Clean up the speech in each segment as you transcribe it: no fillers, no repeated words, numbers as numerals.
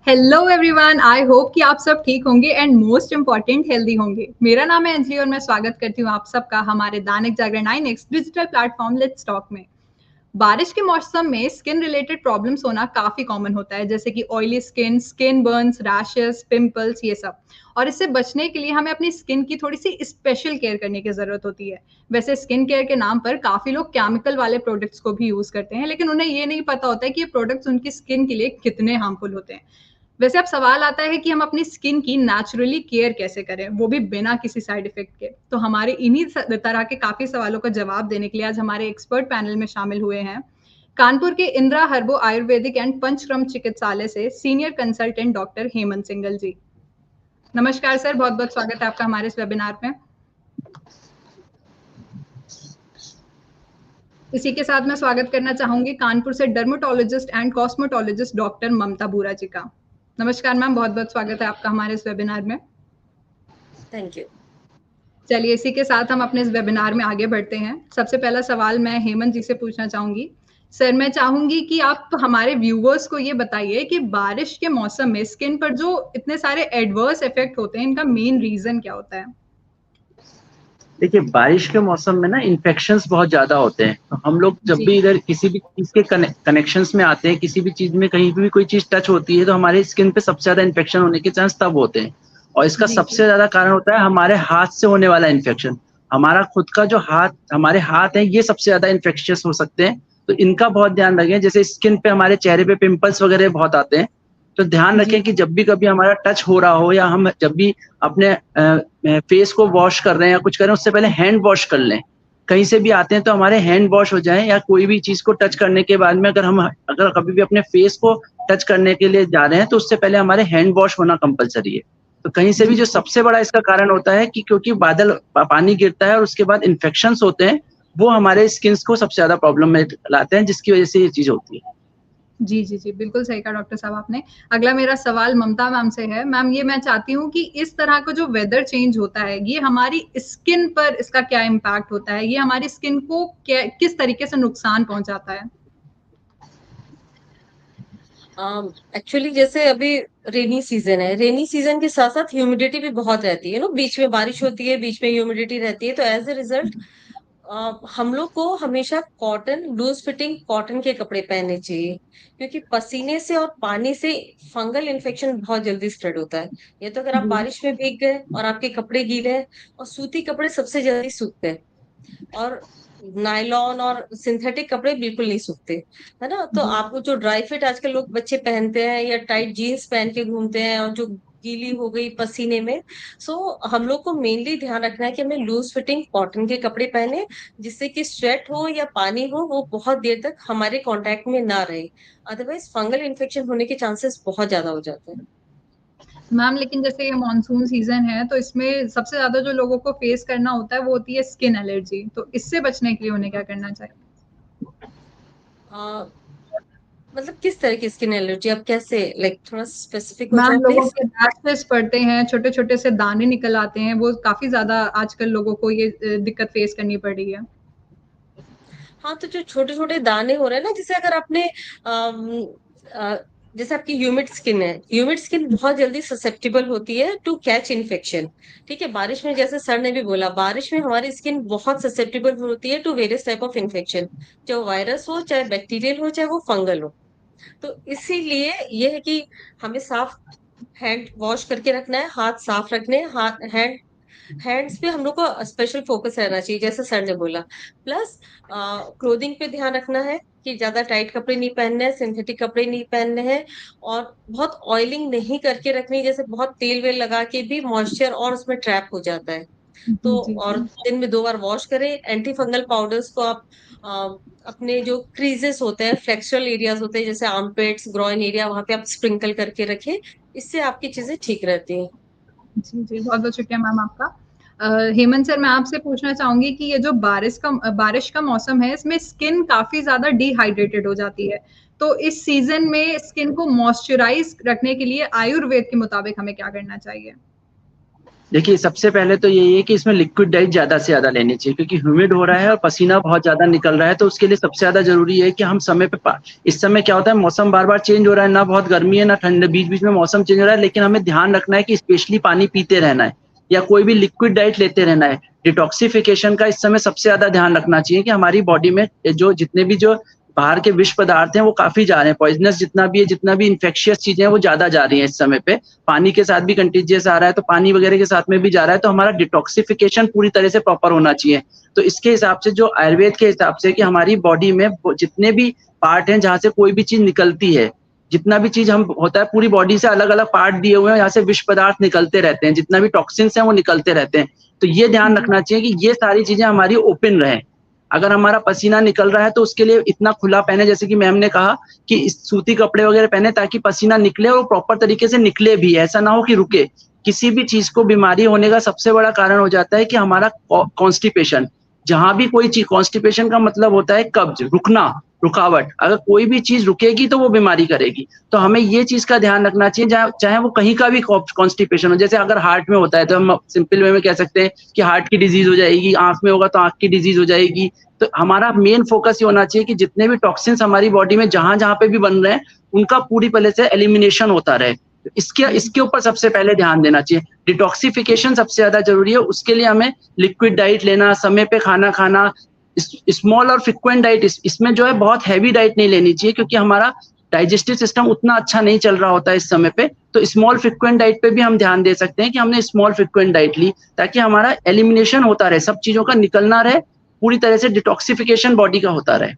Hello everyone, I hope कि आप सब ठीक होंगे एंड मोस्ट इम्पॉर्टेंट हेल्दी होंगे। मेरा नाम है अंजलि और मैं स्वागत करती हूँ आप सबका हमारे Dainik Jagran 9X digital platform let's talk में। बारिश के मौसम में स्किन रिलेटेड प्रॉब्लम्स होना काफी कॉमन होता है, जैसे कि oily skin, skin Burns, rashes, pimples, ये सब। और इससे बचने के लिए हमें अपनी स्किन की थोड़ी सी स्पेशल केयर करने की जरूरत होती है। वैसे स्किन केयर के नाम पर काफी लोग केमिकल वाले प्रोडक्ट्स को भी यूज करते हैं, लेकिन उन्हें ये नहीं पता होता है कि ये प्रोडक्ट्स उनकी स्किन के लिए कितने हार्मफुल होते हैं। वैसे अब सवाल आता है कि हम अपनी स्किन की नेचुरली केयर कैसे करें, वो भी बिना किसी साइड इफेक्ट के। तो हमारे इन्हीं तरह के काफी सवालों का जवाब देने के लिए आज हमारे एक्सपर्ट पैनल में शामिल हुए हैं कानपुर के इंदिरा हर्बो आयुर्वेदिक एंड पंचक्रम चिकित्सालय से senior consultant doctor Hemant Singhal ji. नमस्कार सर, बहुत बहुत स्वागत है आपका हमारे इस वेबिनार में। इसी के साथ मैं स्वागत करना चाहूंगी कानपुर से डर्मेटोलॉजिस्ट एंड कॉस्मेटोलॉजिस्ट डॉक्टर ममता बूरा जी का। नमस्कार मैम, बहुत बहुत स्वागत है आपका हमारे इस वेबिनार में। Thank you. चलिए इसी के साथ हम अपने इस वेबिनार में आगे बढ़ते हैं। सबसे पहला सवाल मैं हेमंत जी से पूछना चाहूंगी। सर, मैं चाहूंगी कि आप हमारे व्यूवर्स को ये बताइए कि बारिश के मौसम में स्किन पर जो इतने सारे एडवर्स इफेक्ट होते हैं, इनका मेन रीजन क्या होता है? देखिए, बारिश के मौसम में ना इन्फेक्शंस बहुत ज्यादा होते हैं। तो हम लोग जब भी इधर किसी भी चीज के कनेक्शंस में आते हैं, किसी भी चीज में कहीं भी कोई चीज टच होती है, तो हमारे स्किन पे सबसे ज्यादा इन्फेक्शन होने के चांस तब होते हैं। और इसका सबसे ज्यादा कारण होता है हमारे हाथ से होने वाला इन्फेक्शन। हमारा खुद का जो हमारे हाथ है, ये सबसे ज्यादा इन्फेक्शियस हो सकते हैं। तो इनका बहुत ध्यान रखें। जैसे स्किन पे, हमारे चेहरे पे पिंपल्स वगैरह बहुत आते हैं, तो ध्यान रखें कि जब भी कभी हमारा टच हो रहा हो या हम जब भी अपने फेस को वॉश कर रहे हैं या कुछ कर रहे हैं, उससे पहले हैंड वॉश कर लें। कहीं से भी आते हैं तो हमारे हैंड वॉश हो जाए, या कोई भी चीज को टच करने के बाद में अगर कभी भी अपने फेस को टच करने के लिए जा रहे हैं, तो उससे पहले हमारे हैंड वॉश होना कंपलसरी है। तो कहीं से भी जो सबसे बड़ा इसका कारण होता है कि क्योंकि पानी गिरता है और उसके बाद इन्फेक्शंस होते हैं, वो हमारे स्किन को सबसे ज्यादा प्रॉब्लम में लाते हैं, जिसकी वजह से ये चीज होती है। जी जी जी, बिल्कुल सही कहा डॉक्टर साहब आपने। अगला मेरा सवाल ममता मैम से है। मैम, ये मैं चाहती हूँ कि इस तरह का जो वेदर चेंज होता है, ये हमारी स्किन पर इसका क्या इम्पैक्ट होता है? ये हमारी स्किन को किस तरीके से नुकसान पहुंचाता है? एक्चुअली जैसे अभी रेनी सीजन है, रेनी सीजन के साथ साथ ह्यूमिडिटी भी बहुत रहती है ना, बीच में बारिश होती है, बीच में ह्यूमिडिटी रहती है, तो एज ए रिजल्ट हम लोग को हमेशा कॉटन, लूज फिटिंग कॉटन के कपड़े पहनने चाहिए, क्योंकि पसीने से और पानी से फंगल इन्फेक्शन बहुत जल्दी स्प्रेड होता है। ये तो अगर आप बारिश में भीग गए और आपके कपड़े गीले हैं, और सूती कपड़े सबसे जल्दी सूखते हैं, और नायलॉन और सिंथेटिक कपड़े बिल्कुल नहीं सूखते, है ना। तो आपको जो ड्राई फिट आजकल लोग बच्चे पहनते हैं या टाइट जीन्स पहन के घूमते हैं, और जो गीली हो गई पसीने में, सो हम लोग को मेनली ध्यान रखना है कि हमें लूज फिटिंग कॉटन के कपड़े पहने, जिससे कि स्वेट हो या पानी हो वो बहुत देर तक हमारे कांटेक्ट में ना रहे, अदरवाइज फंगल इन्फेक्शन होने के चांसेस बहुत ज्यादा हो जाते हैं। मैम, लेकिन जैसे ये मानसून सीजन है तो इसमें सबसे ज्यादा जो लोगों को फेस करना होता है वो होती है स्किन एलर्जी। तो इससे बचने के लिए उन्हें क्या करना चाहिए? मतलब किस तरह की स्किन एलर्जी, आप कैसे, लाइक थोड़ा स्पेसिफिक हो मैम, जाए लोगों प्लीज। के रैशेस पड़ते हैं, छोटे छोटे से दाने निकल आते हैं, वो काफी ज्यादा आजकल लोगों को ये दिक्कत फेस करनी पड़ रही है। हाँ, तो जो छोटे छोटे दाने हो रहे हैं ना, जैसे अगर आपने अम, अ, जैसे आपकी ह्यूमिड स्किन है, ह्यूमिड स्किन बहुत जल्दी ससेप्टेबल होती है टू कैच इन्फेक्शन। ठीक है, बारिश में जैसे सर ने भी बोला, बारिश में हमारी स्किन बहुत ससेप्टेबल होती है to various type of infection, चाहे वायरस हो, चाहे बैक्टीरियल हो, चाहे वो फंगल हो। तो इसीलिए ये है कि हमें साफ हैंड वॉश करके रखना है, हाथ साफ रखने हैं, हाथ हैंड्स पे हम लोग को स्पेशल फोकस रहना चाहिए, जैसे सर ने बोला। प्लस क्लोथिंग पे ध्यान रखना है कि ज्यादा टाइट कपड़े नहीं पहनने हैं, सिंथेटिक कपड़े नहीं पहनने हैं, और बहुत ऑयलिंग नहीं करके रखनी, जैसे बहुत तेल वेल लगा के भी मॉइस्चर और उसमें ट्रैप हो जाता है। तो जी जी और दिन में 2 बार वॉश करें। एंटी फंगल पाउडर्स को आप अपने जो क्रीजेस होते हैं, फ्लेक्सुरल एरियाज होते हैं, जैसे आर्मपिट्स, ग्रॉइन एरिया, वहां पे आप स्प्रिंकल करके रखें, इससे आपकी चीजें ठीक रहती हैं। जी जी, बहुत बहुत शुक्रिया मैम आपका। हेमंत सर, मैं आपसे पूछना चाहूंगी कि ये जो बारिश का मौसम है, इसमें स्किन काफी ज्यादा डिहाइड्रेटेड हो जाती है। तो इस सीजन में स्किन को मॉइस्चराइज रखने के लिए आयुर्वेद के मुताबिक हमें क्या करना चाहिए? देखिए, सबसे पहले तो यही है कि इसमें लिक्विड डाइट ज़्यादा से ज़्यादा लेनी चाहिए, क्योंकि ह्यूमिड हो रहा है और पसीना बहुत ज़्यादा निकल रहा है, तो उसके लिए सबसे ज़्यादा ज़रूरी है कि हम समय पे इस समय क्या होता है, मौसम बार-बार चेंज हो रहा है, ना बहुत गर्मी है, ना ठंड है, बीच-बीच में मौसम चेंज हो रहा है, लेकिन हमें ध्यान रखना है कि स्पेशली पानी पीते रहना है या कोई भी लिक्विड डाइट लेते रहना है। डिटॉक्सिफिकेशन का इस समय सबसे ज़्यादा ध्यान रखना चाहिए कि हमारी बॉडी में जो जितने भी जो बाहर के विष पदार्थ हैं, वो काफ़ी जा रहे हैं, पॉइज़नस जितना भी है, जितना भी इन्फेक्शियस चीज़ें हैं, वो ज़्यादा जा रही हैं इस समय पे। पानी के साथ भी कंटीजियस आ रहा है, तो पानी वगैरह के साथ में भी जा रहा है, तो हमारा डिटॉक्सिफिकेशन पूरी तरह से प्रॉपर होना चाहिए। तो इसके हिसाब से जो आयुर्वेद के हिसाब से कि हमारी बॉडी में जितने भी पार्ट हैं जहाँ से कोई भी चीज़ निकलती है, जितना भी चीज़ हम होता है पूरी बॉडी से अलग-अलग पार्ट दिए हुए हैं, यहाँ से विष पदार्थ निकलते रहते हैं, जितना भी टॉक्सिन्स हैं वो निकलते रहते हैं। तो ये ध्यान रखना चाहिए कि ये सारी चीज़ें हमारी ओपन रहें। अगर हमारा पसीना निकल रहा है तो उसके लिए इतना खुला पहने, जैसे कि मैम ने कहा कि सूती कपड़े वगैरह पहने ताकि पसीना निकले और प्रॉपर तरीके से निकले भी, ऐसा ना हो कि रुके। किसी भी चीज को बीमारी होने का सबसे बड़ा कारण हो जाता है कि हमारा कॉन्स्टिपेशन। जहां भी कोई चीज, कॉन्स्टिपेशन का मतलब होता है कब्ज, रुकना, रुकावट। अगर कोई भी चीज रुकेगी तो वो बीमारी करेगी। तो हमें ये चीज का ध्यान रखना चाहिए, चाहे वो कहीं का भी कॉन्स्टिपेशन हो। जैसे अगर हार्ट में होता है तो हम सिंपल वे में कह सकते हैं कि हार्ट की डिजीज हो जाएगी, आंख में होगा तो आंख की डिजीज हो जाएगी। तो हमारा मेन फोकस ये होना चाहिए कि जितने भी टॉक्सिन्स हमारी बॉडी में जहां जहां पे भी बन रहे हैं, उनका पूरी पहले से एलिमिनेशन होता रहे। इसके ऊपर सबसे पहले ध्यान देना चाहिए। डिटॉक्सिफिकेशन सबसे ज्यादा जरूरी है, उसके लिए हमें लिक्विड डाइट लेना, समय पे खाना खाना, स्मॉल और फ्रिक्वेंट डाइट। इसमें जो है बहुत हैवी डाइट नहीं लेनी चाहिए, क्योंकि हमारा डाइजेस्टिव सिस्टम उतना अच्छा नहीं चल रहा होता है इस समय पे। तो स्मॉल फ्रिक्वेंट डाइट पे भी हम ध्यान दे सकते हैं कि हमने स्मॉल फ्रिक्वेंट डाइट ली, ताकि हमारा एलिमिनेशन होता रहे, सब चीजों का निकलना रहे, पूरी तरह से डिटॉक्सिफिकेशन बॉडी का होता रहे।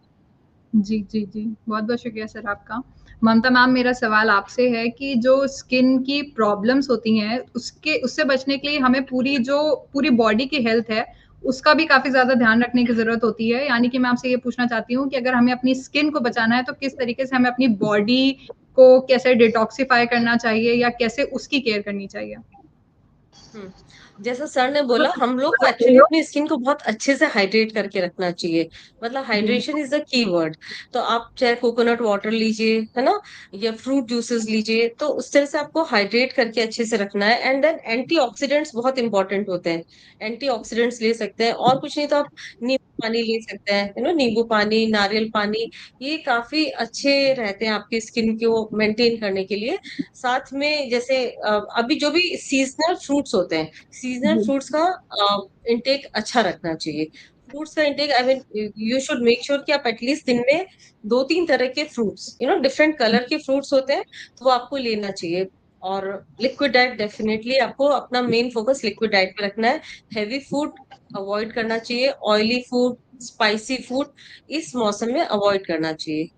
जी, जी, जी। बहुत-बहुत शुक्रिया सर आपका। ममता मैम, मेरा सवाल आपसे है कि जो स्किन की प्रॉब्लम्स होती हैं, उससे बचने के लिए हमें पूरी बॉडी की हेल्थ है, उसका भी काफ़ी ज़्यादा ध्यान रखने की ज़रूरत होती है। यानी कि मैं आपसे ये पूछना चाहती हूँ कि अगर हमें अपनी स्किन को बचाना है, तो किस तरीके से हमें अपनी बॉडी को कैसे डिटॉक्सिफाई करना चाहिए या कैसे उसकी केयर करनी चाहिए? हम्म, जैसा सर ने बोला, हम लोग को एक्चुअली अपनी स्किन को बहुत अच्छे से हाइड्रेट करके रखना चाहिए। मतलब जी, hydration is the key word. तो आप चाहे कोकोनट वाटर लीजिए, है ना, या फ्रूट जूसेस लीजिए, तो उस तरह से आपको हाइड्रेट करके अच्छे से रखना है। एंड देन एंटीऑक्सीडेंट्स बहुत इंपॉर्टेंट होते हैं। एंटीऑक्सीडेंट्स ले सकते हैं, और कुछ नहीं तो आप नींबू पानी ले सकते हैं, नींबू पानी, नारियल पानी। ये काफी अच्छे रहते हैं आपकी स्किन को मेंटेन करने के लिए। साथ में जैसे अभी जो भी सीजनल फ्रूट्स होते हैं, सीजनल जी, फ्रूट्स का इंटेक अच्छा रखना चाहिए। फ्रूट्स का intake, I mean, you should make sure कि आप एटलीस्ट दिन में 2-3 तरह के फ्रूट्स, डिफरेंट कलर के फ्रूट्स होते हैं, तो वो आपको लेना चाहिए। और लिक्विड डाइट, डेफिनेटली आपको अपना मेन फोकस लिक्विड डाइट पे रखना है। हैवी फूड अवॉइड करना चाहिए, ऑयली फूड, स्पाइसी फूड इस मौसम में अवॉइड करना चाहिए।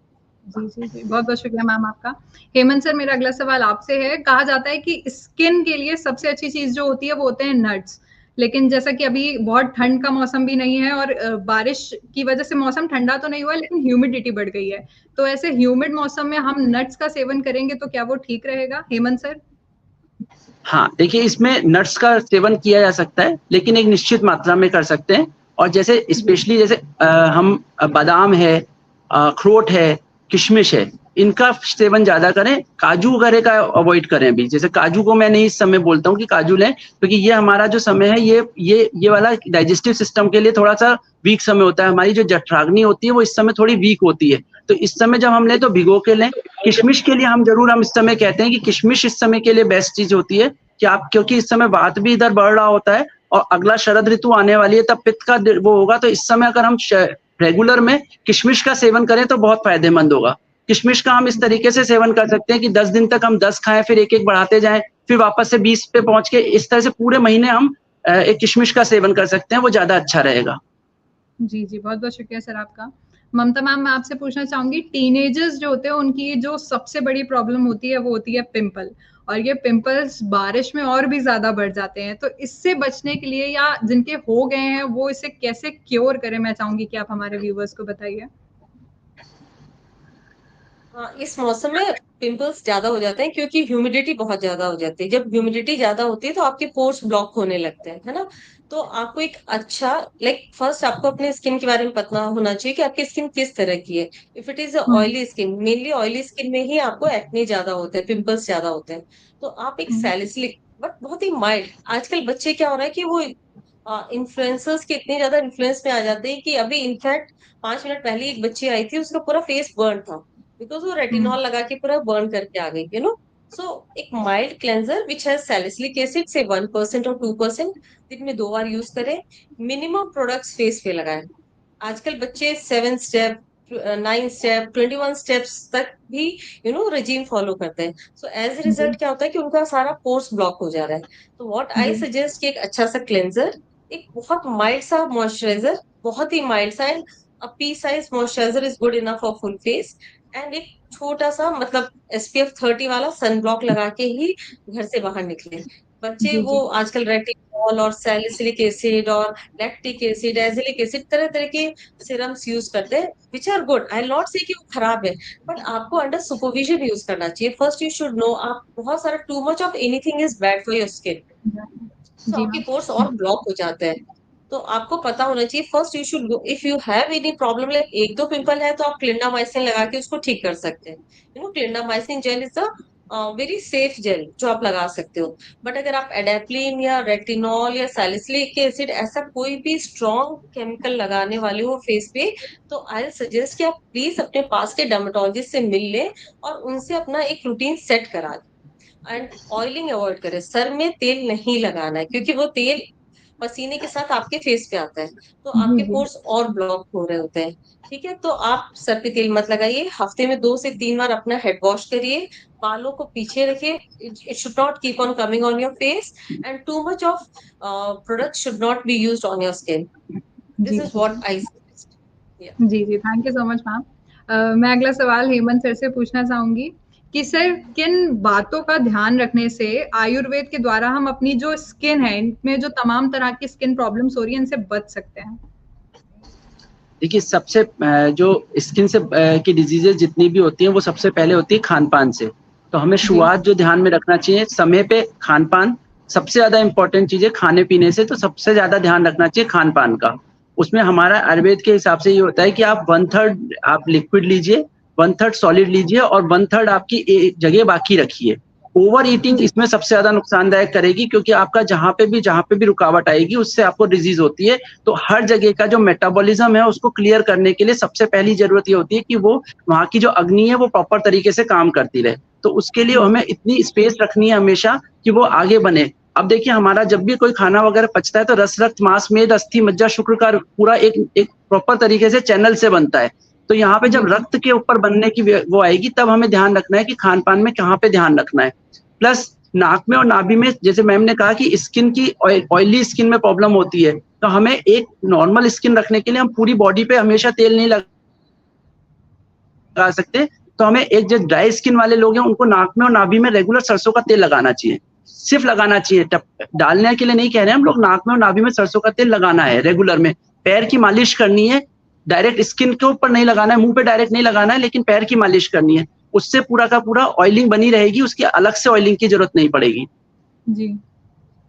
जी, जी, जी। बहुत-बहुत शुक्रिया मैम आपका। हेमंत सर, मेरा अगला सवाल आपसे है। कहा जाता है कि स्किन के लिए सबसे अच्छी चीज़ जो होती है वो होते हैं नट्स। लेकिन जैसा कि अभी बहुत ठंड का मौसम भी नहीं है और बारिश की वज़ह से मौसम ठंडा तो नहीं हुआ है, लेकिन ह्यूमिडिटी बढ़ गई है। तो ऐसे ह्यूमिड मौसम में हम नट्स का सेवन करेंगे तो क्या वो ठीक रहेगा? हेमंत सर? हाँ, देखिए, इसमें नट्स का सेवन किया जा सकता है, लेकिन एक निश्चित मात्रा में कर सकते हैं। और जैसे जी, स्पेशली जैसे हम बादाम है, अखरोट है, किशमिश है, इनका सेवन ज्यादा करें। काजू वगैरह का अवॉइड करें। अभी जैसे काजू को मैं नहीं इस समय बोलता हूँ कि काजू लें, क्योंकि ये हमारा जो समय है, ये वाला डाइजेस्टिव सिस्टम के लिए थोड़ा सा वीक समय होता है। हमारी जो जठराग्नि होती है वो इस समय थोड़ी वीक होती है, तो इस समय जब हम लें तो भिगो के लें। किशमिश के लिए हम इस समय कहते हैं कि किशमिश इस समय के लिए बेस्ट चीज होती है, कि आप, क्योंकि इस समय वात भी इधर बढ़ रहा होता है और अगला शरद ऋतु आने वाली है, तब पित्त का वो होगा। तो इस समय अगर हम रेगुलर में किशमिश का सेवन करें तो बहुत फायदेमंद होगा। किशमिश का हम इस तरीके से सेवन कर सकते हैं कि 10 दिन तक हम 10 खाएं, फिर एक एक बढ़ाते जाएं, फिर वापस से 20 पे पहुंच के, इस तरह से पूरे महीने हम एक किशमिश का सेवन कर सकते हैं, वो ज्यादा अच्छा रहेगा। जी, जी। बहुत-बहुत शुक्रिया सर आपका। ममता मैम, मैं आपसे पूछना चाहूँगी, टीनेजर्स जो होते हैं उनकी जो सबसे बड़ी प्रॉब्लम होती है वो होती है पिंपल, और ये पिंपल्स बारिश में और भी ज़्यादा बढ़ जाते हैं। तो इससे बचने के लिए या जिनके हो गए हैं वो इसे कैसे क्योर करें, मैं चाहूँगी कि आप हमारे व्यूअर्स को बताइए? हाँ, इस मौसम में पिंपल्स ज्यादा हो जाते हैं क्योंकि ह्यूमिडिटी बहुत ज्यादा हो जाती है। जब ह्यूमिडिटी ज्यादा होती है तो आपके पोर्स ब्लॉक होने लगते हैं, है ना। तो आपको एक अच्छा, लाइक, फर्स्ट आपको अपने स्किन के बारे में पता होना चाहिए कि आपकी स्किन किस तरह की है। If it is hmm, oily skin, mainly oily skin में ही आपको एक्ने ज्यादा होते हैं, पिंपल्स ज्यादा होते हैं। तो आप एक हुँ, सैलिसिलिक बट बहुत ही माइल्ड। आजकल बच्चे क्या हो रहा है कि वो इन्फ्लुएंसर्स के इतने ज्यादा इन्फ्लुएंस में आ जाते हैं कि अभी इनफैक्ट 5 मिनट पहले एक बच्ची आई थी, उसका पूरा फेस बर्न था बिकॉज वो रेटिनॉल लगा के पूरा बर्न करके आ गई, यू नो। सो एक mild cleanser which has salicylic acid से 1% और 2% दिन में 2 बार यूज करें। मिनिमम प्रोडक्ट्स फेस पे लगाएं। आजकल बच्चे 7 स्टेप, 9 स्टेप, 21 स्टेप्स तक भी रेजीम फॉलो करते हैं। So as a ji result क्या होता है कि उनका सारा पोर्स ब्लॉक हो जा रहा है। तो व्हाट आई जी सजेस्ट कि एक अच्छा सा क्लेंजर, एक बहुत माइल्ड सा मॉइस्चराइजर, बहुत ही माइल्ड सा, and a P size moisturiser is good enough for full face. And एक छोटा सा मतलब SPF 30 वाला सन ब्लॉक लगा के ही घर से बाहर निकले। बच्चे जी वो जी आजकल रेटिनॉल और सैलिसिलिक एसिड और लैक्टिक एसिड, एजिलिक एसिड, तरह तरह के सिरम्स यूज करते हैं which are good. I not say कि वो खराब है, बट आपको अंडर सुपरविजन यूज करना चाहिए। फर्स्ट यू शुड नो, आप बहुत सारा to much of anything is bad for your skin. तो जी आपके मैम। पोर्स और ब्लॉक हो जाते हैं। तो आपको पता होना चाहिए, first you should go, if you have any problem like एक दो पिंपल है तो आप क्लिंडामाइसिन लगा के उसको ठीक कर सकते हैं। Clindamycin gel is a very safe gel जो आप लगा सकते हो। बट अगर आप एडेप्लिन या रेटिनॉल या सैलिसिलिक एसिड ऐसा कोई भी स्ट्रॉन्ग केमिकल लगाने वाले हो फेस पे, तो आई सजेस्ट कि आप प्लीज अपने पास के डर्मेटोलॉजिस्ट से मिल लें और उनसे अपना एक रूटीन सेट करा। एंड ऑयलिंग अवॉइड करें, सर में तेल नहीं लगाना है क्योंकि वो तेल पसीने के साथ आपके फेस पे आता है, तो जी आपके जी पोर्स और ब्लॉक हो रहे होते हैं। ठीक है, तो आप सर पे तेल मत लगाइए, हफ्ते में 2 से 3 बार अपना हेड वॉश करिए, बालों को पीछे रखिए, it should not keep on coming on your face, and too much of product should not be used on your skin. जी दिस इज जी व्हाट आई सजेस्ट। जी जी thank you so much ma'am. मैं अगला सवाल Hemant sir से पूछना चाहूंगी कि सर किन बातों का ध्यान रखने से आयुर्वेद के द्वारा हम अपनी जो स्किन है इनमें जो तमाम तरह की स्किन प्रॉब्लम्स हो रही है इनसे बच सकते हैं। देखिए सबसे जो स्किन से की डिजीजेज जितनी भी होती हैं वो सबसे पहले होती है खान पान से। तो हमें जी शुरुआत जो ध्यान में रखना चाहिए समय पे खान पान सबसे ज्यादा इंपॉर्टेंट चीज है। खाने पीने से तो सबसे ज्यादा ध्यान रखना चाहिए खान पान का। उसमें हमारा आयुर्वेद के हिसाब से ये होता है कि आप 1/3 आप लिक्विड लीजिए, 1/3 सॉलिड लीजिए और 1/3 आपकी जगह बाकी रखिए। ओवर ईटिंग इसमें सबसे ज्यादा नुकसानदायक करेगी क्योंकि आपका जहां पे भी रुकावट आएगी उससे आपको डिजीज होती है। तो हर जगह का जो मेटाबॉलिज्म है उसको क्लियर करने के लिए सबसे पहली जरूरत ये होती है कि वो वहां की जो अग्नि है वो प्रॉपर तरीके से काम करती रहे। तो उसके लिए हमें इतनी स्पेस रखनी है हमेशा कि वो आगे बने। अब देखिए हमारा जब भी कोई खाना वगैरह पचता है तो रस रक्त मांस मेद अस्थि मज्जा शुक्र का पूरा एक प्रॉपर तरीके से चैनल से बनता है। तो यहाँ पे जी जब रक्त के ऊपर बनने की वो आएगी तब हमें ध्यान रखना है कि खान पान में कहाँ पे ध्यान रखना है। प्लस नाक में और नाभि में जैसे मैम ने कहा कि स्किन की ऑयली स्किन में प्रॉब्लम होती है, तो हमें एक नॉर्मल स्किन रखने के लिए हम पूरी बॉडी पे हमेशा तेल नहीं लगा सकते। तो हमें एक जो ड्राई स्किन वाले लोग हैं उनको नाक में और नाभि में रेगुलर सरसों का तेल लगाना चाहिए, सिर्फ लगाना चाहिए, डालने के लिए नहीं कह रहे हैं हम लोग। नाक में और नाभि में सरसों का तेल लगाना है रेगुलर में। पैर की मालिश करनी है, डायरेक्ट स्किन के ऊपर नहीं लगाना है, मुंह पे डायरेक्ट नहीं लगाना है, लेकिन पैर की मालिश करनी है। उससे पूरा का पूरा ऑयलिंग बनी रहेगी, उसकी अलग से ऑयलिंग की जरूरत नहीं पड़ेगी। जी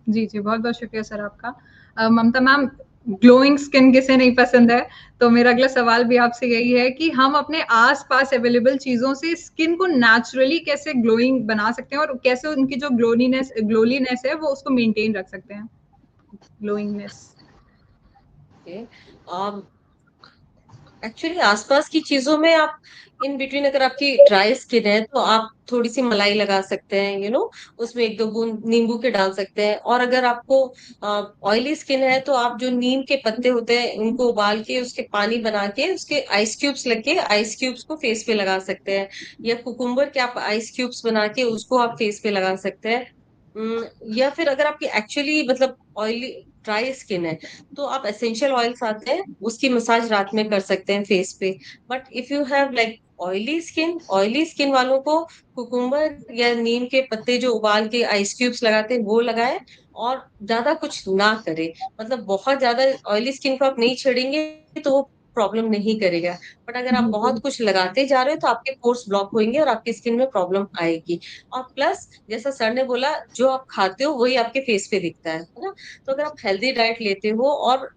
जी जी बहुत बहुत शुक्रिया सर आपका। ममता मैम, ग्लोइंग स्किन किसे नहीं पसंद है, तो मेरा अगला सवाल भी आपसे यही है कि हम अपने आसपास अवेलेबल चीजों से स्किन को नेचुरली कैसे ग्लोइंग बना सकते हैं और कैसे उनकी जो ग्लोलीनेस है वो उसको मेंटेन रख सकते हैं, ग्लोइंगनेस। एक्चुअली आसपास की चीजों में आप इन बिटवीन, अगर आपकी ड्राई स्किन है तो आप थोड़ी सी मलाई लगा सकते हैं, उसमें एक दो बूंद नींबू के डाल सकते हैं। और अगर आपको ऑयली स्किन है तो आप जो नीम के पत्ते होते हैं उनको उबाल के उसके पानी बना के उसके आइस क्यूब्स लेके आइस क्यूब्स को फेस पे लगा सकते हैं। या कुकुम्बर के आप आइस क्यूब्स बना के उसको आप फेस पे लगा सकते हैं। या फिर अगर आपकी एक्चुअली मतलब ऑयली ड्राई स्किन है तो आप एसेंशियल ऑयल्स आते हैं उसकी मसाज रात में कर सकते हैं फेस पे। But if you have like oily skin वालों को कुकुम्बर या नीम के पत्ते जो उबाल के आइस क्यूब्स लगाते हैं वो लगाए, और ज्यादा कुछ ना करे। मतलब बहुत ज्यादा ऑयली स्किन को आप नहीं छेड़ेंगे तो वो प्रॉब्लम नहीं करेगा। बट अगर आप जी जी बहुत कुछ लगाते जा रहे हो तो आपके पोर्स ब्लॉक होंगे और आपकी स्किन में प्रॉब्लम आएगी। और प्लस जैसा सर ने बोला, जो आप खाते हो वही आपके फेस पे दिखता है ना। तो अगर आप हेल्दी डाइट लेते हो और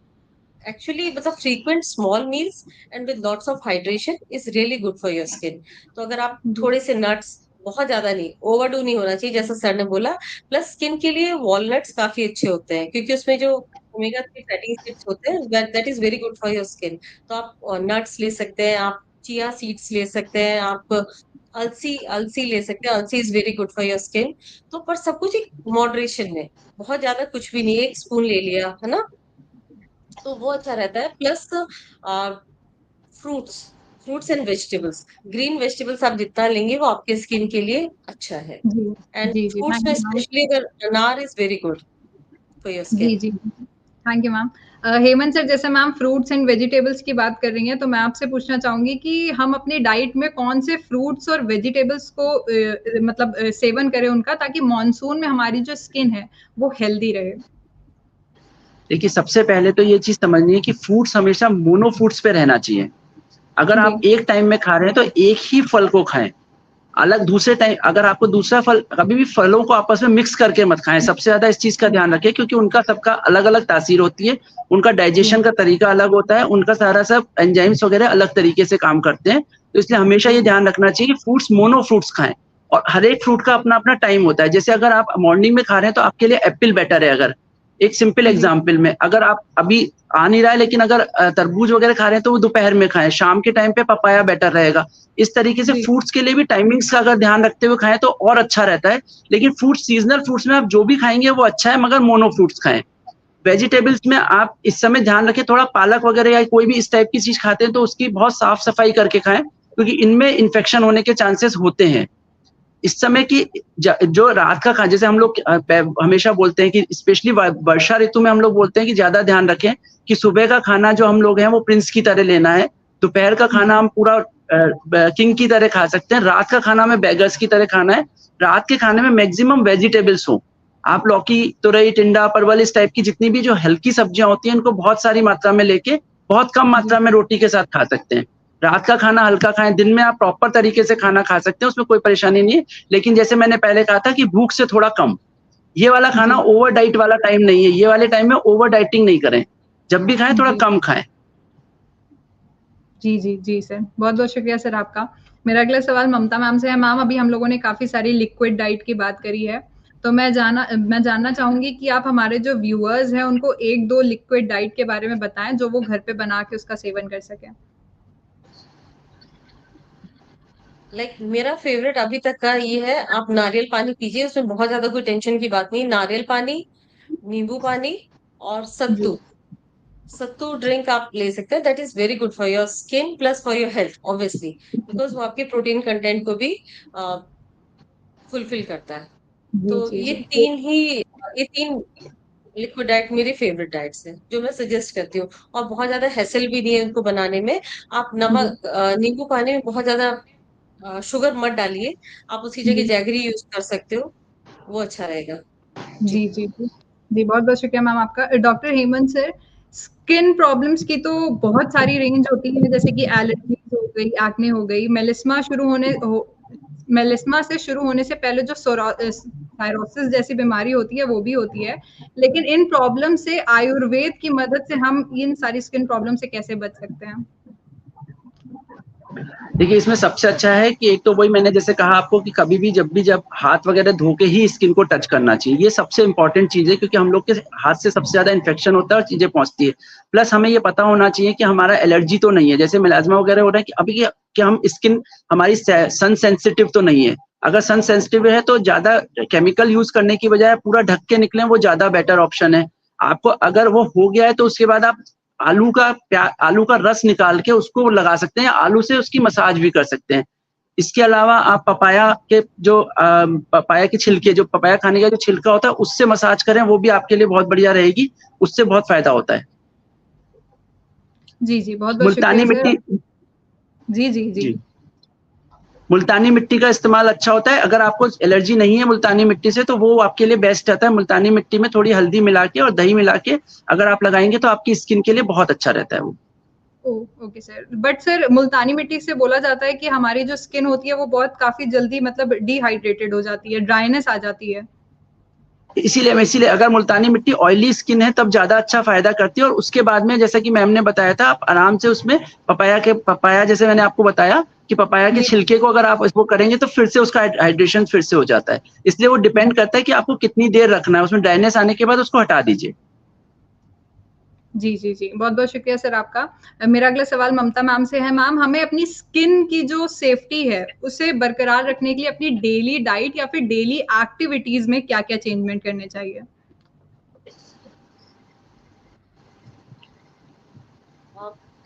एक्चुअली मतलब frequent small meals and with lots of hydration is really good for your skin. तो अगर आप जी थोड़े से नट्स, बहुत ज्यादा नहीं, ओवरडू नहीं होना चाहिए जैसा सर ने बोला। प्लस स्किन के लिए वॉलनट्स काफी अच्छे होते हैं, क्योंकि उसमें जो ओमेगा 3 फैटी एसिड्स होते हैं, that is very good for your skin. तो आप नट्स ले सकते हैं, आप चिया सीड्स ले सकते हैं, आप अलसी अलसी ले सकते हैं, अलसी is very good for your skin. तो पर सब कुछ एक मॉडरेशन में, बहुत ज्यादा कुछ भी नहीं, एक स्पून ले लिया है ना, तो वो अच्छा रहता है। Plus fruits, fruits and vegetables, green vegetables आप जितना लेंगे वो आपके स्किन के लिए अच्छा है। जी एंड जी जी, फ्रूट्स थैंक में यू मैम। स्पेशली अगर anar is very good for your जी स्किन। जी, thank you ma'am. Hemant sir, जैसे मैम फ्रूट्स एंड वेजिटेबल्स की बात कर रही हैं, तो मैं आपसे पूछना चाहूंगी कि हम अपनी डाइट में कौन से फ्रूट्स और वेजिटेबल्स को मतलब सेवन करें उनका, ताकि मॉनसून में हमारी जो स्किन है वो हेल्दी रहे। देखिए, सबसे पहले तो ये चीज समझनी है कि फ्रूट्स हमेशा मोनो फ्रूट्स पे रहना चाहिए। अगर आप जी एक टाइम में खा रहे हैं तो एक ही फल को खाएं। अलग दूसरे टाइम अगर आपको दूसरा फल, कभी भी फलों को आपस में मिक्स करके मत खाएं। सबसे ज्यादा इस चीज का ध्यान रखें, क्योंकि उनका सबका अलग अलग तासीर होती है, उनका जी डाइजेशन का तरीका अलग होता है, उनका सारा सब एंजाइम्स वगैरह अलग तरीके से काम करते हैं। तो इसलिए हमेशा जी ये ध्यान रखना चाहिए कि फ्रूट्स मोनो फ्रूट्स खाएं। और हर एक फ्रूट का अपना अपना टाइम होता है। जैसे अगर आप मॉर्निंग में खा रहे हैं तो आपके लिए एप्पल बेटर है। अगर एक सिंपल जी एग्जाम्पल में, अगर आप अभी आ नहीं रहा है लेकिन अगर तरबूज वगैरह खा रहे हैं तो वो दोपहर में खाएं। शाम के टाइम पे पपाया बेटर रहेगा। इस तरीके से जी फ्रूट्स के लिए भी टाइमिंग्स का अगर ध्यान रखते हुए खाएं तो और अच्छा रहता है। लेकिन फ्रूट, सीजनल फ्रूट्स में आप जो भी खाएंगे वो अच्छा है, मगर मोनो फ्रूट्स खाएं। वेजिटेबल्स में आप इस समय ध्यान रखें, थोड़ा पालक वगैरह या कोई भी इस टाइप की चीज खाते हैं तो उसकी बहुत साफ सफाई करके खाएं, क्योंकि इनमें इन्फेक्शन होने के चांसेस होते हैं। इस समय की जो रात का खाना, जैसे हम लोग हमेशा बोलते हैं कि स्पेशली वर्षा ऋतु में हम लोग बोलते हैं कि ज्यादा ध्यान रखें कि सुबह का खाना जो हम लोग हैं वो प्रिंस की तरह लेना है। दोपहर का खाना हम पूरा किंग की तरह खा सकते हैं। रात का खाना हमें बेगर्स की तरह खाना है। रात के खाने में मैक्सिमम वेजिटेबल्स हो। आप लौकी, तुरई, टिंडा, परवल, इस टाइप की जितनी भी जो हल्की सब्जियां होती हैं, इनको बहुत सारी मात्रा में लेके बहुत कम मात्रा में रोटी के साथ खा सकते हैं। रात का खाना हल्का खाएं। दिन में आप प्रॉपर तरीके से खाना खा सकते हैं, उसमें कोई परेशानी नहीं है। लेकिन जैसे मैंने पहले कहा था कि भूख से थोड़ा कम। ये वाला खाना जी ओवर डाइट वाला टाइम नहीं है। ये वाले टाइम में ओवर डाइटिंग नहीं करें। जब भी खाएं थोड़ा जी कम खाएं। जी जी जी सर, बहुत बहुत शुक्रिया सर आपका। मेरा अगला सवाल ममता मैम से है। मैम, अभी हम लोगों ने काफी सारी लिक्विड डाइट की बात करी है, तो मैं जानना चाहूंगी कि आप हमारे जो व्यूअर्स हैं उनको एक दो लिक्विड डाइट के बारे में बताएं जो वो घर पे बना के उसका सेवन कर सकें। मेरा फेवरेट अभी तक का ये है, आप नारियल पानी पीजिए, उसमें बहुत ज्यादा कोई टेंशन की बात नहीं। नारियल पानी, नींबू पानी और जी सत्तू, सत्तू ड्रिंक आप ले सकते हैं। That is very good for your skin plus for your health, obviously, because वो आपके प्रोटीन कंटेंट को भी फुलफिल करता है। जी तो जी ये जी तीन ही, ये तीन लिक्विड डाइट मेरी फेवरेट डाइट्स है, जो मैं सजेस्ट करती हूँ। और बहुत ज्यादा हैसल भी नहीं है उनको बनाने में। आप जी नमक, नींबू पानी में बहुत ज्यादा शुगर मत डालिए, आप उसकी जगह जी जैगरी यूज कर सकते हो, वो अच्छा रहेगा। जी। जी जी जी जी, बहुत बहुत शुक्रिया मैम आपका। Doctor Hemant sir, skin problems की तो बहुत सारी रेंज होती है, जैसे कि एलर्जीज हो गई, एक्ने हो गई, मेलिस्मा से शुरू होने से पहले जो साइरोसिस जैसी बीमारी होती है वो भी होती है। लेकिन इन प्रॉब्लम से आयुर्वेद की मदद से हम इन सारी स्किन प्रॉब्लम से कैसे बच सकते हैं? देखिए, इसमें सबसे अच्छा है कि एक तो वही मैंने जैसे कहा आपको कि कभी भी जब हाथ वगैरह धो के ही स्किन को टच करना चाहिए। ये सबसे इंपॉर्टेंट चीज है, क्योंकि हम लोग के हाथ से सबसे ज्यादा इन्फेक्शन होता है और चीजें पहुंचती है। प्लस हमें ये पता होना चाहिए कि हमारा एलर्जी तो नहीं है। जैसे मिलाजमा वगैरह हो रहा है कि अभी कि हम स्किन हमारी सन सेंसिटिव तो नहीं है। अगर सन सेंसिटिव है तो ज्यादा केमिकल यूज करने की बजाय पूरा ढक के निकले, वो ज्यादा बेटर ऑप्शन है। आपको अगर वो हो गया है तो उसके बाद आप आलू का रस निकाल के उसको लगा सकते हैं, आलू से उसकी मसाज भी कर सकते हैं। इसके अलावा आप पपाया के जो पपाया के छिलके, जो पपाया खाने का जो छिलका होता है, उससे मसाज करें, वो भी आपके लिए बहुत बढ़िया रहेगी। उससे बहुत फायदा होता है। जी जी, बहुत बहुत शुक्रिया मुल्तानी सर। मिट्टी, जी जी जी जी, मुल्तानी मिट्टी का इस्तेमाल अच्छा होता है। अगर आपको एलर्जी नहीं है मुल्तानी मिट्टी से तो वो आपके लिए बेस्ट रहता है। मुल्तानी मिट्टी में थोड़ी हल्दी मिला के और दही मिला के अगर आप लगाएंगे तो आपकी स्किन के लिए बहुत अच्छा रहता है वो। ओके सर, बट सर मुल्तानी मिट्टी से बोला जाता है कि हमारी जो स्किन होती है वो बहुत काफी जल्दी मतलब डिहाइड्रेटेड हो जाती है, ड्राइनेस आ जाती है। इसीलिए अगर मुल्तानी मिट्टी ऑयली स्किन है तब ज्यादा अच्छा फायदा करती है। और उसके बाद में जैसे कि मैम ने बताया था, आप आराम से उसमें पपाया जैसे मैंने आपको बताया, कि पपाया के जी। छिलके को अगर आप इसको करेंगे तो फिर से उसका हाइड्रेशन फिर से हो जाता है। इसलिए वो डिपेंड करता है कि आपको कितनी देर रखना है, उसमें ड्राइनेस आने के बाद उसको हटा दीजिए। जी, जी, जी। बहुत-बहुत शुक्रिया सर आपका। मेरा अगला सवाल ममता मैम से है। मैम, हमें अपनी स्किन की जो सेफ्टी है, उसे बरकरार रखने के लिए अपनी डेली डाइट या फिर डेली एक्टिविटीज़ में क्या-क्या चेंजमेंट करने चाहिए?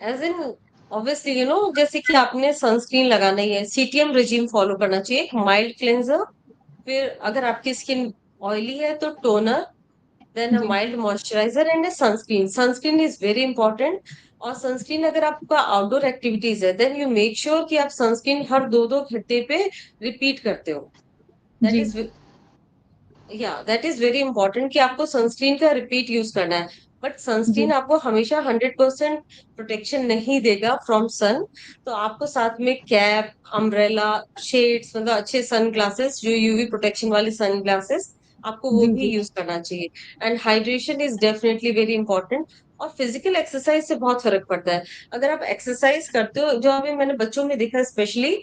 एज इन ऑब्वियसली जैसे कि आपने सनस्क्रीन लगाना ही है, सीटीएम रिजीम फॉलो करना चाहिए, एक माइल्ड क्लेंजर, फिर अगर आपकी स्किन ऑयली है तो टोनर, देन अ जी, mild moisturiser and a sunscreen. Sunscreen is very important. और सनस्क्रीन अगर आपका आउटडोर एक्टिविटीज है, देन यू मेक श्योर कि आप सनस्क्रीन हर 2-2 घंटे पे रिपीट करते हो। दैट जी, is that is very important कि आपको सनस्क्रीन का रिपीट यूज करना है। बट जी, सनस्क्रीन आपको हमेशा 100% प्रोटेक्शन नहीं देगा फ्रॉम सन। तो आपको साथ में कैप, अम्ब्रेला, शेड्स, मतलब अच्छे सन ग्लासेस, जो यूवी प्रोटेक्शन वाले सन ग्लासेस, आपको वो जी, भी जी, यूज करना चाहिए। And hydration is definitely very important. और फिजिकल एक्सरसाइज से बहुत फर्क पड़ता है। अगर आप एक्सरसाइज करते हो, जो अभी मैंने बच्चों में देखा स्पेशली,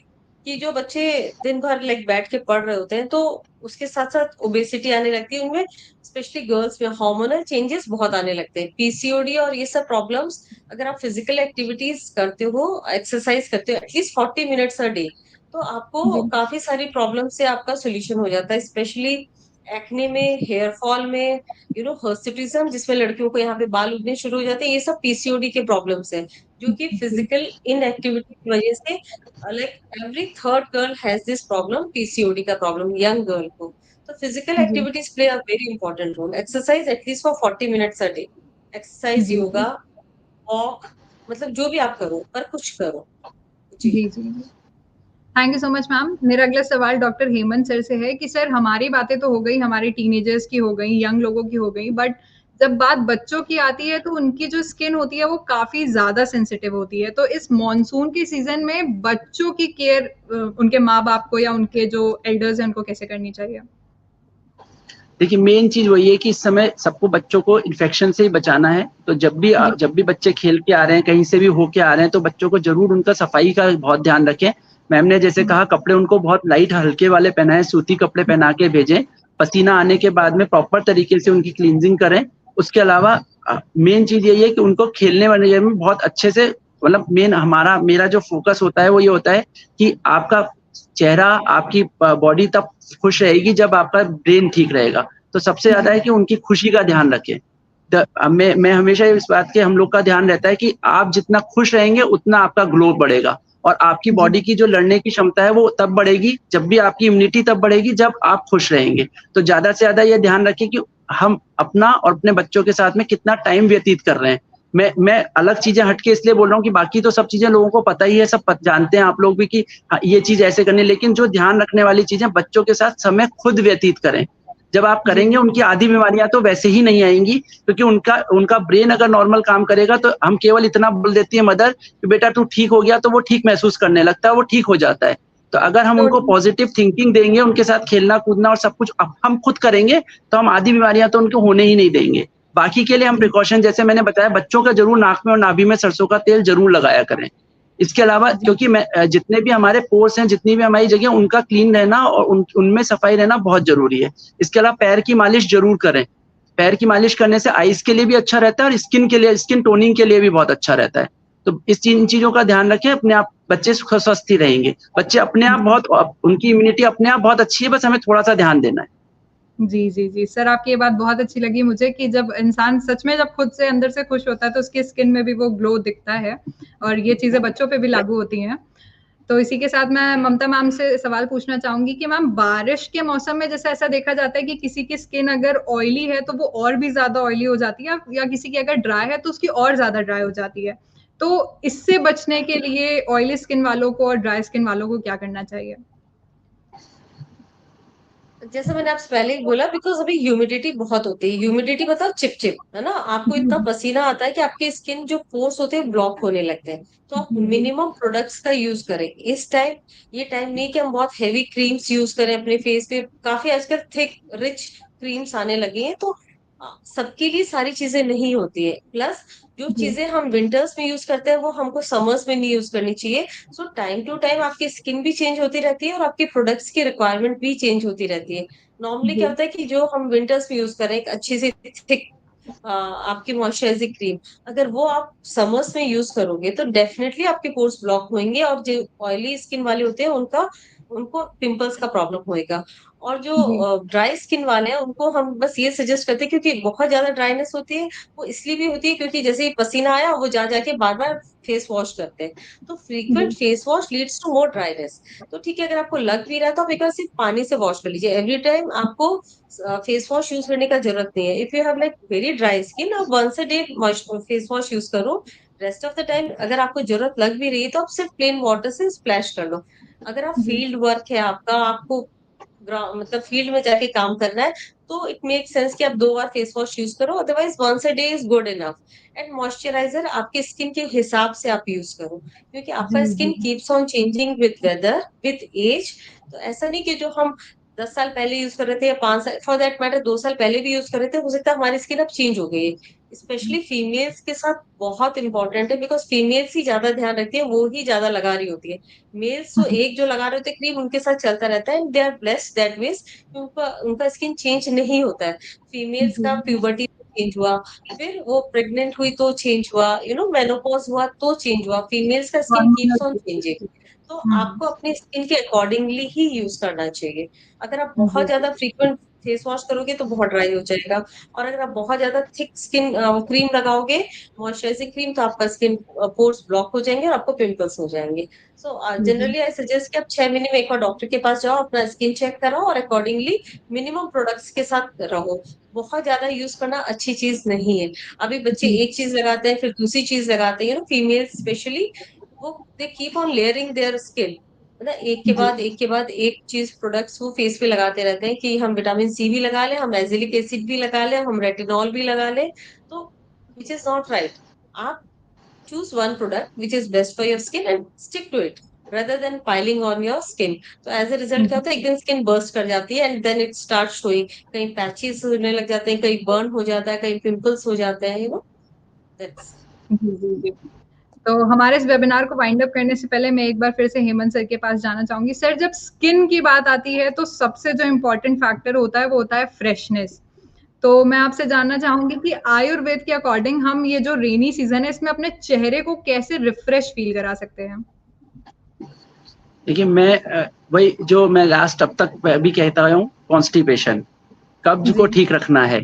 कि जो बच्चे दिन भर लाइक बैठ के पढ़ रहे होते हैं, तो उसके साथ साथ ओबेसिटी आने लगती है उनमें, स्पेशली गर्ल्स में हार्मोनल चेंजेस बहुत आने लगते हैं, पीसीओडी और ये सब प्रॉब्लम्स। अगर आप फिजिकल एक्टिविटीज करते हो, एक्सरसाइज करते हो एटलीस्ट 40 मिनट्स अ डे, तो आपको जी, काफी सारी प्रॉब्लम से आपका सोल्यूशन हो जाता है, स्पेशली एक्ने में, हेयर फॉल में, हर्सिटिज्म, जिसमें लड़कियों को यहाँ पे बाल उगने शुरू हो जाते हैं, ये सब पीसीओडी के प्रॉब्लम्स है, जो कि जी, फिजिकल इनएक्टिविटी की वजह से, like every third girl has this problem, PCOD का प्रॉब्लम यंग गर्ल को। तो फिजिकल जी, activities play a very important role. Exercise at least for 40 minutes a day, exercise, जी, योगा, वॉक, मतलब जो भी आप करो, पर कुछ करो। जी। जी, जी, जी। Thank you so much ma'am. मेरा अगला सवाल डॉक्टर हेमंत सर से है कि सर, हमारी बातें तो हो गई, हमारे टीनेजर्स की हो गई, यंग लोगों की हो गई, बट जब बात बच्चों की आती है तो उनकी जो स्किन होती है वो काफ़ी ज़्यादा सेंसिटिव होती है। तो इस मॉनसून के सीज़न में बच्चों की केयर उनके माँ-बाप को या उनके जो एल्डर्स हैं उनको कैसे करनी चाहिए? देखिए मेन चीज वही है कि इस समय सबको बच्चों को इन्फेक्शन से ही बचाना है। तो जी, जब भी बच्चे खेल के आ रहे हैं, कहीं से भी होके आ रहे हैं, तो बच्चों को जरूर उनका सफाई का बहुत ध्यान रखें। मैम ने जैसे जी, कहा, कपड़े उनको बहुत लाइट हल्के वाले पहनाएं, सूती कपड़े पहना के भेजें। पसीना आने के बाद में प्रॉपर तरीके से उनकी क्लींजिंग करें। उसके अलावा मेन चीज यही है कि उनको खेलने वाले में बहुत अच्छे से, मतलब मेन मेरा जो फोकस होता है वो ये होता है कि आपका चेहरा, आपकी बॉडी तब खुश रहेगी जब आपका ब्रेन ठीक रहेगा। तो सबसे ज्यादा जी, है कि उनकी खुशी का ध्यान रखें। मैं हमेशा इस बात के हम लोग का ध्यान रहता है कि आप जितना खुश रहेंगे उतना आपका ग्लो बढ़ेगा, और आपकी जी, बॉडी की जो लड़ने की क्षमता है वो तब बढ़ेगी, जब भी आपकी इम्यूनिटी तब बढ़ेगी जब आप खुश रहेंगे। तो ज्यादा से ज्यादा ये ध्यान रखें कि हम अपना और अपने बच्चों के साथ में कितना टाइम व्यतीत कर रहे हैं। मैं अलग चीजें हटके इसलिए बोल रहा हूँ कि बाकी तो सब चीजें लोगों को पता ही है, सब जानते हैं आप लोग भी कि हाँ, ये चीज ऐसे करनी है, लेकिन जो ध्यान रखने वाली चीजें, बच्चों के साथ समय खुद व्यतीत करें। जब आप जी, करेंगे, उनकी आधी बीमारियां तो वैसे ही नहीं आएंगी, क्योंकि उनका उनका ब्रेन अगर नॉर्मल काम करेगा तो हम केवल इतना बोल देती है मदर कि बेटा तू ठीक हो गया, तो वो ठीक महसूस करने लगता है, वो ठीक हो जाता है। तो अगर हम तो उनको पॉजिटिव थिंकिंग देंगे, उनके साथ खेलना कूदना और सब कुछ हम खुद करेंगे, तो हम आधी बीमारियां तो उनको होने ही नहीं देंगे। बाकी के लिए हम जी, प्रिकॉशन, जैसे मैंने बताया, बच्चों का जरूर नाक में और नाभि में सरसों का तेल जरूर लगाया करें। इसके अलावा, जी, क्योंकि जितने भी हमारे पोर्स हैं, जितनी भी हमारी जगह, उनका क्लीन रहना और उनमें सफाई रहना बहुत जरूरी है। इसके अलावा पैर की मालिश जरूर करें। पैर की मालिश करने से आइज के लिए भी अच्छा रहता है और स्किन के लिए, स्किन टोनिंग के लिए भी बहुत अच्छा रहता है। तो इन चीजों का ध्यान रखें, अपने आप बच्चे स्वस्थ ही रहेंगे। बच्चे अपने आप जी। बहुत, उनकी इम्यूनिटी अपने आप बहुत अच्छी है, बस हमें थोड़ा सा ध्यान देना है। जी, जी, जी। सर, आपकी ये बात बहुत अच्छी लगी मुझे कि जब इंसान सच में जब खुद से अंदर से खुश होता है, तो उसकी स्किन में भी वो ग्लो दिखता है और ये चीज़ें बच्चों पे भी लागू होती हैं। तो इसी के साथ मैं ममता मैम से सवाल पूछना चाहूँगी कि मैम, बारिश के मौसम में जैसे ऐसा देखा जाता है कि किसी की स्किन अगर ऑयली है, तो वो और भी ज़्यादा ऑयली हो जाती है, या किसी की अगर ड्राई है, तो उसकी और ज़्यादा ड्राई हो जाती है। तो इससे बचने के लिए ऑयली स्किन वालों को और ड्राई स्किन वालों को क्या करना चाहिए? जैसे मैंने आपसे पहले ही बोला, बिकॉज अभी ह्यूमिडिटी बहुत होती है। ह्यूमिडिटी मतलब चिपचिप, है ना, आपको जी, इतना पसीना आता है कि आपके स्किन जो पोर्स होते हैं ब्लॉक होने लगते हैं। तो आप जी, जी, मिनिमम प्रोडक्ट्स का यूज करें इस टाइम। ये टाइम नहीं कि हम बहुत हेवी क्रीम्स यूज करें अपने फेस पे, काफी आजकल थिक रिच क्रीम्स आने लगी हैं। तो सबके लिए सारी चीजें नहीं होती है, प्लस जो जी चीजें हम विंटर्स में यूज करते हैं वो हमको समर्स में नहीं यूज करनी चाहिए। सो टाइम टू टाइम आपकी स्किन भी चेंज होती रहती है और आपके प्रोडक्ट्स की रिक्वायरमेंट भी चेंज होती रहती है। नॉर्मली क्या जी होता है कि जो हम विंटर्स में यूज करें एक अच्छी सी थिक आपकी मॉइस्चराइजिंग क्रीम, अगर वो आप समर्स में यूज करोगे तो डेफिनेटली आपके पोर्स ब्लॉक होंगे, और जो ऑयली स्किन वाले होते हैं उनका उनको पिंपल्स का प्रॉब्लम होएगा। और जो जी ड्राई स्किन वाले हैं उनको हम बस ये सजेस्ट करते हैं, क्योंकि बहुत ज्यादा ड्राइनेस होती है, वो इसलिए भी होती है क्योंकि जैसे ही पसीना आया वो जा जाके बार बार फेस वॉश करते हैं, तो फ्रीक्वेंट जी face wash leads to more dryness. तो ठीक है, अगर आपको लग भी रहा है तो आप एक बार सिर्फ पानी से वॉश कर लीजिए, एवरी टाइम आपको फेस वॉश यूज करने का जरूरत नहीं है। If you have like very dry skin, आप once a day face wash use करो। रेस्ट ऑफ द टाइम अगर आपको जरूरत लग भी रही है तो आप सिर्फ प्लेन वाटर से स्प्लैश कर लो। अगर आप जी फील्ड वर्क है आपका, आपको मतलब फील्ड में जाके काम करना है, तो इट मेक सेंस कि आप 2 बार फेस वॉश यूज करो, otherwise once a day is good enough. And moisturiser आपके स्किन के हिसाब से आप यूज करो, क्योंकि जी आपका जी skin keeps on changing with weather with age. तो ऐसा नहीं कि जो हम 10 साल पहले यूज कर रहे थे या 5 साल, फॉर दैट मैटर 2 साल पहले भी यूज कर रहे थे, हो सकता है हमारी स्किन अब चेंज हो गई है। स्पेशली फीमेल्स के साथ बहुत इंपॉर्टेंट है, बिकॉज फीमेल्स ही ज्यादा ध्यान रखती है, वो ही ज्यादा लगा रही होती है। मेल्स तो एक जो लगा रहे होते हैं क्रीम उनके साथ चलता रहता है, and they are blessed that means उनका उनका स्किन चेंज नहीं होता है। फीमेल्स जी का प्यूबर्टी चेंज हुआ, फिर वो प्रेग्नेंट हुई तो चेंज हुआ, मेनोपॉज हुआ तो चेंज हुआ, फीमेल्स का स्किन कीप्स ऑन चेंजिंग। तो आपको अपनी स्किन के अकॉर्डिंगली ही यूज करना चाहिए। अगर आप बहुत जी ज्यादा फ्रीक्वेंट फेस वॉश करोगे तो बहुत ड्राई हो जाएगा, और अगर आप बहुत ज्यादा थिक स्किन क्रीम लगाओगे, मॉइस्चराइजिंग क्रीम, तो आपका स्किन पोर्स ब्लॉक हो जाएंगे और आपको पिंपल्स हो जाएंगे। सो जी जनरली आई सजेस्ट कि आप 6 महीने में एक बार डॉक्टर के पास जाओ, अपना स्किन चेक कराओ और अकॉर्डिंगली मिनिमम प्रोडक्ट्स के साथ रहो। बहुत ज्यादा यूज करना अच्छी चीज नहीं है। अभी बच्चे जी एक चीज लगाते हैं फिर दूसरी चीज लगाते हैं, फीमेल स्पेशली, वो they keep on layering their skin, मतलब जी एक के बाद एक चीज प्रोडक्ट्स वो फेस पे लगाते रहते हैं कि हम विटामिन सी भी लगा लें, हम एजिलिक एसिड भी लगा लें, हम रेटिनॉल भी लगा लें। तो विच इज नॉट राइट। आप choose one product which is best for your skin and stick to it rather than piling on your skin। तो एज ए रिजल्ट क्या होता है, एक दिन स्किन बर्स्ट कर जाती है and then it start showing, कहीं पैचेस होने लग जाते हैं, कहीं बर्न हो जाता है, कहीं पिंपल्स हो जाते हैं, दैट्स। जी जी जी तो हमारे इस वेबिनार को वाइंड अप करने से पहले मैं एक बार फिर से हेमंत सर के पास जाना चाहूंगी। सर, जब स्किन की बात आती है तो सबसे जो इम्पोर्टेंट फैक्टर होता है वो होता है फ्रेशनेस। तो मैं आपसे जानना चाहूंगी कि आयुर्वेद के अकॉर्डिंग हम ये जो रेनी सीजन है इसमें अपने चेहरे को कैसे रिफ्रेश फील करा सकते हैं? देखिए मैं वही जो मैं लास्ट अब तक भी कहता हूँ, कॉन्स्टिपेशन, कब्ज को जी ठीक रखना है,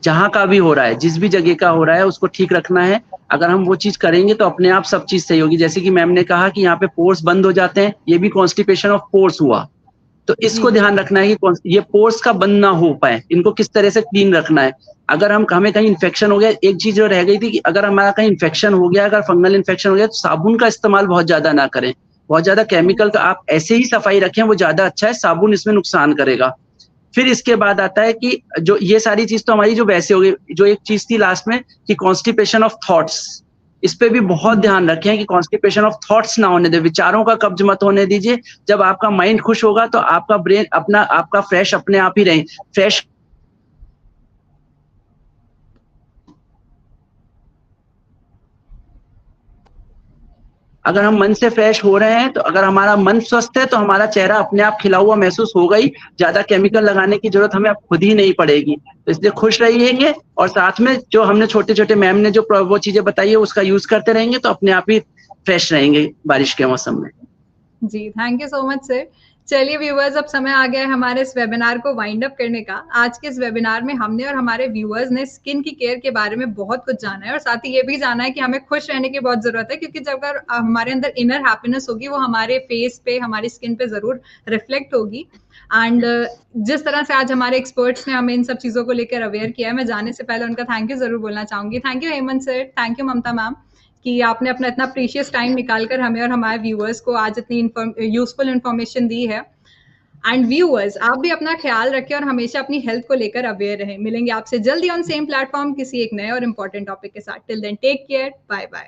जहाँ का भी हो रहा है, जिस भी जगह का हो रहा है उसको ठीक रखना है। अगर हम वो चीज करेंगे तो अपने आप सब चीज सही होगी। जैसे कि मैम ने कहा कि यहाँ पे पोर्स बंद हो जाते हैं, ये भी कॉन्स्टिपेशन ऑफ पोर्स हुआ। तो जी इसको जी ध्यान रखना है कि ये पोर्स का बंद ना हो पाए, इनको किस तरह से क्लीन रखना है। अगर हमें कहीं इन्फेक्शन हो गया, एक चीज जो रह गई थी कि अगर हमारा कहीं इन्फेक्शन हो गया, अगर फंगल इन्फेक्शन हो गया, तो साबुन का इस्तेमाल बहुत ज्यादा ना करें। बहुत ज्यादा केमिकल का आप ऐसे ही सफाई रखें, वो ज्यादा अच्छा है, साबुन इसमें नुकसान करेगा। फिर इसके बाद आता है कि जो ये सारी चीज तो हमारी जो वैसे हो गई, जो एक चीज थी लास्ट में कि कॉन्स्टिपेशन ऑफ थॉट्स, इस पे भी बहुत ध्यान रखें कि कॉन्स्टिपेशन ऑफ थॉट्स ना होने दे, विचारों का कब्ज मत होने दीजिए। जब आपका माइंड खुश होगा तो आपका ब्रेन आपका फ्रेश अपने आप ही रहे, फ्रेश। अगर हम मन से फ्रेश हो रहे हैं, तो अगर हमारा मन स्वस्थ है तो हमारा चेहरा अपने आप खिला हुआ महसूस होगा ही, ज्यादा केमिकल लगाने की जरूरत हमें अब खुद ही नहीं पड़ेगी। तो इसलिए खुश रहिएंगे, और साथ में जो हमने छोटे छोटे मैम ने जो वो चीजें बताई है उसका यूज करते रहेंगे तो अपने आप ही फ्रेश रहेंगे बारिश के मौसम में। जी, thank you so much sir. चलिए व्यूअर्स, अब समय आ गया है हमारे इस वेबिनार को वाइंड अप करने का। आज के इस वेबिनार में हमने और हमारे व्यूअर्स ने स्किन की केयर के बारे में बहुत कुछ जाना है, और साथ ही ये भी जाना है कि हमें खुश रहने की बहुत जरूरत है, क्योंकि जब अगर हमारे अंदर इनर हैप्पीनेस होगी वो हमारे फेस पे, हमारी स्किन पे जरूर रिफ्लेक्ट होगी। एंड जिस तरह से आज हमारे एक्सपर्ट्स ने हमें इन सब चीजों को लेकर अवेयर किया है, मैं जाने से पहले उनका थैंक यू जरूर बोलना चाहूंगी। Thank you Hemant sir, thank you Mamta ma'am, कि आपने अपना इतना प्रीशियस टाइम निकालकर हमें और हमारे व्यूअर्स को आज इतनी यूजफुल इन्फॉर्मेशन दी है। एंड व्यूअर्स, आप भी अपना ख्याल रखें और हमेशा अपनी हेल्थ को लेकर अवेयर रहें। मिलेंगे आपसे जल्दी ऑन सेम प्लेटफॉर्म किसी एक नए और इम्पोर्टेंट टॉपिक के साथ। Till then take care, bye bye.